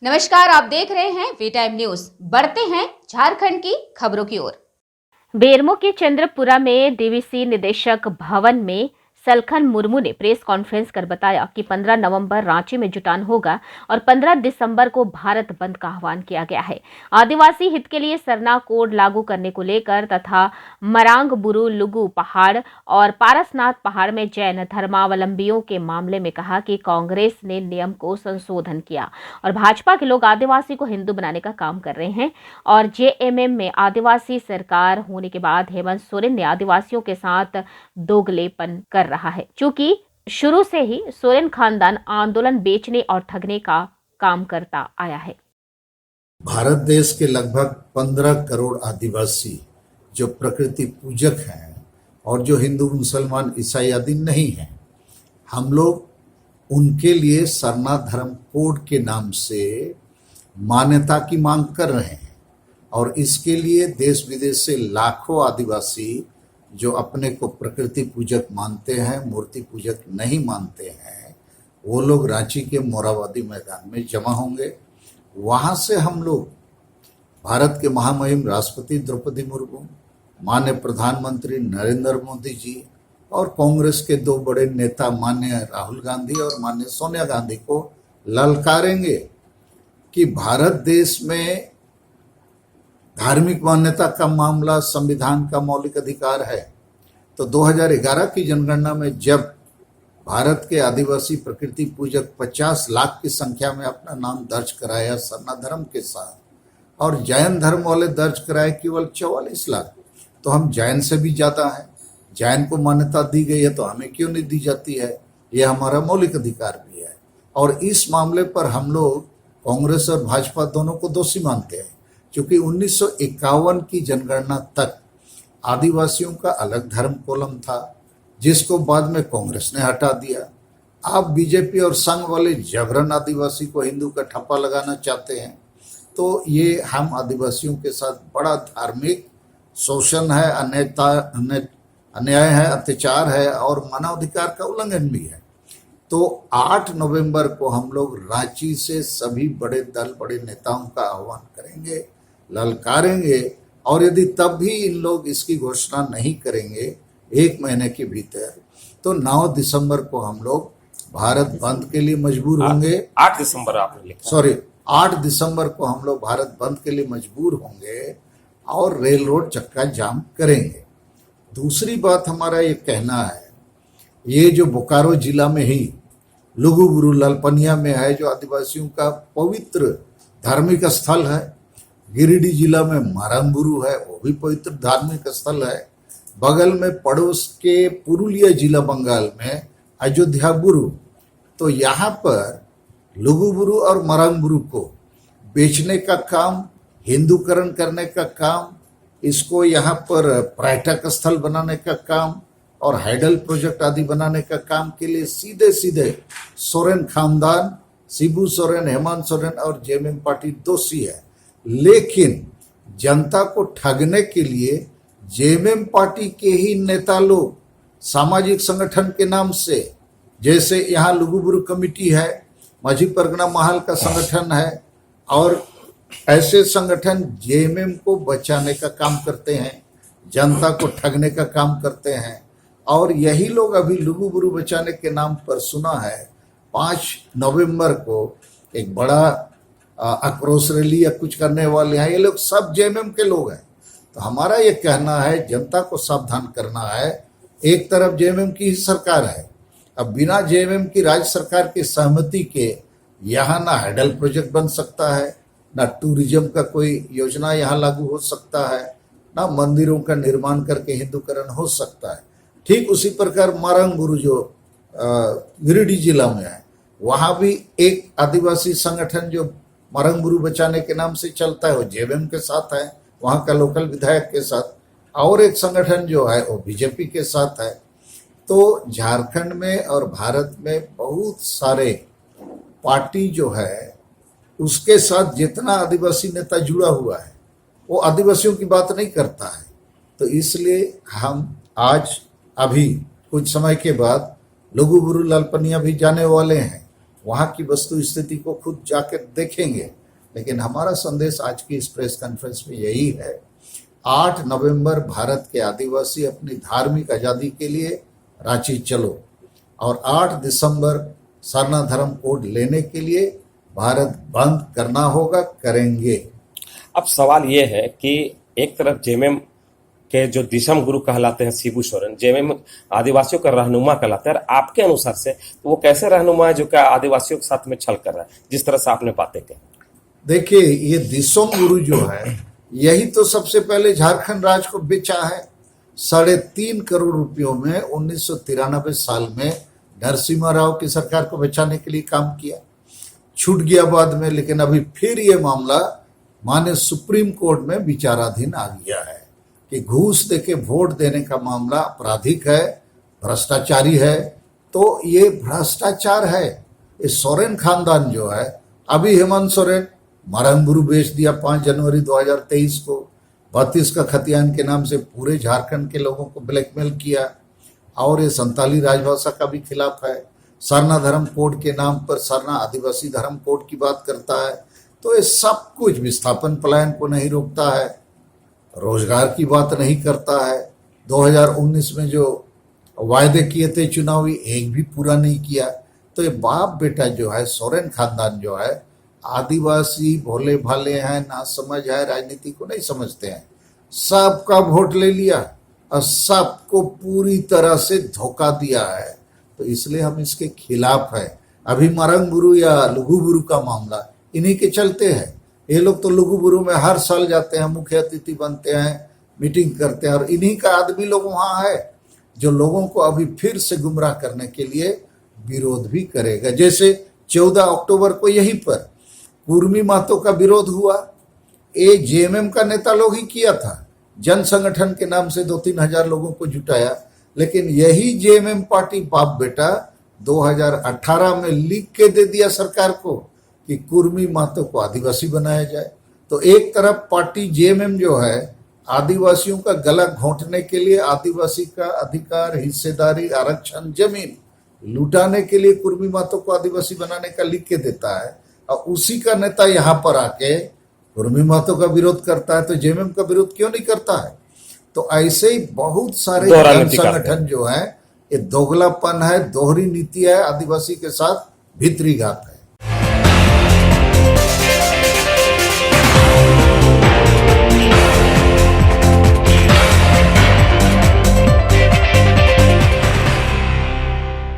नमस्कार, आप देख रहे हैं वी टाइम न्यूज। बढ़ते हैं झारखंड की खबरों की ओर। बेरमो के चंद्रपुरा में डीवीसी निदेशक भवन में सलखन मुर्मू ने प्रेस कॉन्फ्रेंस कर बताया कि 15 नवंबर रांची में जुटान होगा और 15 दिसंबर को भारत बंद का आह्वान किया गया है। आदिवासी हित के लिए सरना कोड लागू करने को लेकर तथा मरांग बुरु लुगु पहाड़ और पारसनाथ पहाड़ में जैन धर्मावलंबियों के मामले में कहा कि कांग्रेस ने नियम को संशोधन किया और भाजपा के लोग आदिवासी को हिंदू बनाने का काम कर रहे हैं और जेएमएम में आदिवासी सरकार होने के बाद हेमंत सोरेन ने आदिवासियों के साथ दोगलेपन कर रहा है। चूंकि शुरू से ही सोरेन खानदान आंदोलन बेचने और ठगने का काम करता आया है। भारत देश के लगभग 15 करोड़ आदिवासी जो प्रकृति पूजक हैं और जो हिंदू मुसलमान ईसाई आदि नहीं हैं, हम लोग उनके लिए सरना धर्म कोड के नाम से मान्यता की मांग कर रहे हैं और इसके लिए देश विदेश से लाखों आदिवासी जो अपने को प्रकृति पूजक मानते हैं, मूर्ति पूजक नहीं मानते हैं, वो लोग रांची के मोरहाबादी मैदान में जमा होंगे। वहाँ से हम लोग भारत के महामहिम राष्ट्रपति द्रौपदी मुर्मू, माननीय प्रधानमंत्री नरेंद्र मोदी जी और कांग्रेस के दो बड़े नेता माननीय राहुल गांधी और माननीय सोनिया गांधी को ललकारेंगे कि भारत देश में धार्मिक मान्यता का मामला संविधान का मौलिक अधिकार है। तो 2011 की जनगणना में जब भारत के आदिवासी प्रकृति पूजक 50 लाख की संख्या में अपना नाम दर्ज कराया सरना धर्म के साथ और जैन धर्म वाले दर्ज कराए केवल 44 लाख, तो हम जैन से भी ज़्यादा हैं। जैन को मान्यता दी गई है तो हमें क्यों नहीं दी जाती है? यह हमारा मौलिक अधिकार भी है और इस मामले पर हम लोग कांग्रेस और भाजपा दोनों को दोषी मानते हैं, क्योंकि 1951 की जनगणना तक आदिवासियों का अलग धर्म कॉलम था जिसको बाद में कांग्रेस ने हटा दिया। आप बीजेपी और संघ वाले जबरन आदिवासी को हिंदू का ठप्पा लगाना चाहते हैं, तो ये हम आदिवासियों के साथ बड़ा धार्मिक शोषण है, अन्याय है, अत्याचार है और मानवाधिकार का उल्लंघन भी है। तो 8 नवंबर को हम लोग रांची से सभी बड़े दल, बड़े नेताओं का आह्वान करेंगे, ललकारेंगे और यदि तब भी इन लोग इसकी घोषणा नहीं करेंगे 1 महीने के भीतर, तो 9 दिसंबर को हम लोग भारत बंद के लिए मजबूर होंगे। 8 दिसंबर आपने लिखा। 8 दिसंबर को हम लोग भारत बंद के लिए मजबूर होंगे और रेल रोड चक्का जाम करेंगे। दूसरी बात हमारा ये कहना है, ये जो बोकारो जिला में ही लुगुबुरु लालपनिया में है जो आदिवासियों का पवित्र धार्मिक स्थल है, गिरिडीह जिला में मारंगबुरु है, वो भी पवित्र धार्मिक स्थल है, बगल में पड़ोस के पुरुलिया जिला बंगाल में अयोध्या बुरु, तो यहाँ पर लुगुबुरु और मारंगबुरु को बेचने का काम, हिंदूकरण करने का काम, इसको यहाँ पर पर्यटक स्थल बनाने का काम और हाइडल प्रोजेक्ट आदि बनाने का काम के लिए सीधे सीधे सोरेन खानदान, शिबू सोरेन, हेमंत सोरेन और जेएमएम पार्टी दोषी है। लेकिन जनता को ठगने के लिए जेएमएम पार्टी के ही नेता लोग सामाजिक संगठन के नाम से, जैसे यहाँ लुगुबुरु कमेटी है, माझी परगना महल का संगठन है और ऐसे संगठन जेएमएम को बचाने का काम करते हैं, जनता को ठगने का काम करते हैं। और यही लोग अभी लुगुबुरु बचाने के नाम पर सुना है 5 नवंबर को एक बड़ा आक्रोश रैली या कुछ करने वाले हैं। ये लोग सब जेएमएम के लोग हैं। तो हमारा ये कहना है, जनता को सावधान करना है। एक तरफ जेएमएम की ही सरकार है, अब बिना जेएमएम की राज्य सरकार की सहमति के यहाँ ना हाइडल प्रोजेक्ट बन सकता है, ना टूरिज्म का कोई योजना यहाँ लागू हो सकता है, ना मंदिरों का निर्माण करके हिंदूकरण हो सकता है। ठीक उसी प्रकार मारंगबुरु जो गिरिडीह जिला में है, वहाँ भी एक आदिवासी संगठन जो मारंगबुरु बचाने के नाम से चलता है, वो जेएमएम के साथ है, वहाँ का लोकल विधायक के साथ, और एक संगठन जो है वो बीजेपी के साथ है। तो झारखंड में और भारत में बहुत सारे पार्टी जो है उसके साथ जितना आदिवासी नेता जुड़ा हुआ है वो आदिवासियों की बात नहीं करता है। तो इसलिए हम आज अभी कुछ समय के बाद लुगुबुरु लालपनिया भी जाने वाले हैं वहाँ की वस्तु स्थिति को खुद जाकर देखेंगे। लेकिन हमारा संदेश आज की इस प्रेस कॉन्फ्रेंस में यही है, 8 नवंबर भारत के आदिवासी अपनी धार्मिक आज़ादी के लिए रांची चलो, और 8 दिसंबर सरना धर्म कोड लेने के लिए भारत बंद करना होगा, करेंगे। अब सवाल ये है कि एक तरफ जेएमएम के जो दिशम गुरु कहलाते हैं शिबू सोरेन, जेएमएम आदिवासियों का रहनुमा कहलाते हैं, और आपके अनुसार से तो वो कैसे रहनुमा है जो क्या आदिवासियों के साथ में छल कर रहा है, जिस तरह से आपने बातें की? देखिए, ये दिसोम गुरु जो है, यही तो सबसे पहले झारखंड राज्य को बेचा है 3.5 करोड़ रुपयों में। 1993 साल में नरसिम्हा राव की सरकार को बचाने के लिए काम किया, छूट गया बाद में, लेकिन अभी फिर ये मामला माननीय सुप्रीम कोर्ट में विचाराधीन आ गया है कि घूस देके वोट देने का मामला आपराधिक है, भ्रष्टाचारी है। तो ये भ्रष्टाचार है। ये सोरेन खानदान जो है, अभी हेमंत सोरेन मरंगबुरु बेच दिया 5 जनवरी 2023 को, 32 का खतियान के नाम से पूरे झारखंड के लोगों को ब्लैकमेल किया, और ये संताली राजभाषा का भी खिलाफ है। सरना धर्म कोड के नाम पर सरना आदिवासी धर्म कोड की बात करता है। तो ये सब कुछ विस्थापन पलायन को नहीं रोकता है, रोजगार की बात नहीं करता है। 2019 में जो वायदे किए थे चुनावी, एक भी पूरा नहीं किया। तो ये बाप बेटा जो है, सोरेन खानदान जो है, आदिवासी भोले भाले हैं, ना समझ है, राजनीति को नहीं समझते हैं। सबका वोट ले लिया और सबको पूरी तरह से धोखा दिया है। तो इसलिए हम इसके खिलाफ है। अभी मरंगबुरु या लुगुबुरु का मामला इन्हीं के चलते हैं। ये लोग तो लुगुबुरु में हर साल जाते हैं, मुख्य अतिथि बनते हैं, मीटिंग करते हैं, और इन्हीं का आदमी लोग वहाँ है जो लोगों को अभी फिर से गुमराह करने के लिए विरोध भी करेगा। जैसे 14 अक्टूबर को यहीं पर कुर्मी महतो का विरोध हुआ, ये जेएमएम का नेता लोग ही किया था, जन संगठन के नाम से 2-3 हजार लोगों को जुटाया। लेकिन यही जेएमएम पार्टी बाप बेटा 2018 में लिख के दे दिया सरकार को कि कुर्मी महतो को आदिवासी बनाया जाए। तो एक तरफ पार्टी जेएमएम जो है, आदिवासियों का गला घोंटने के लिए, आदिवासी का अधिकार, हिस्सेदारी, आरक्षण, जमीन लुटाने के लिए कुर्मी महतो को आदिवासी बनाने का लिख के देता है, और उसी का नेता यहाँ पर आके कुर्मी महतो का विरोध करता है। तो जेएमएम का विरोध क्यों नहीं करता है? तो ऐसे ही बहुत सारे जन संगठन जो है, ये दोगलापन है, दोहरी नीति है, आदिवासी के साथ भीतरी घात है।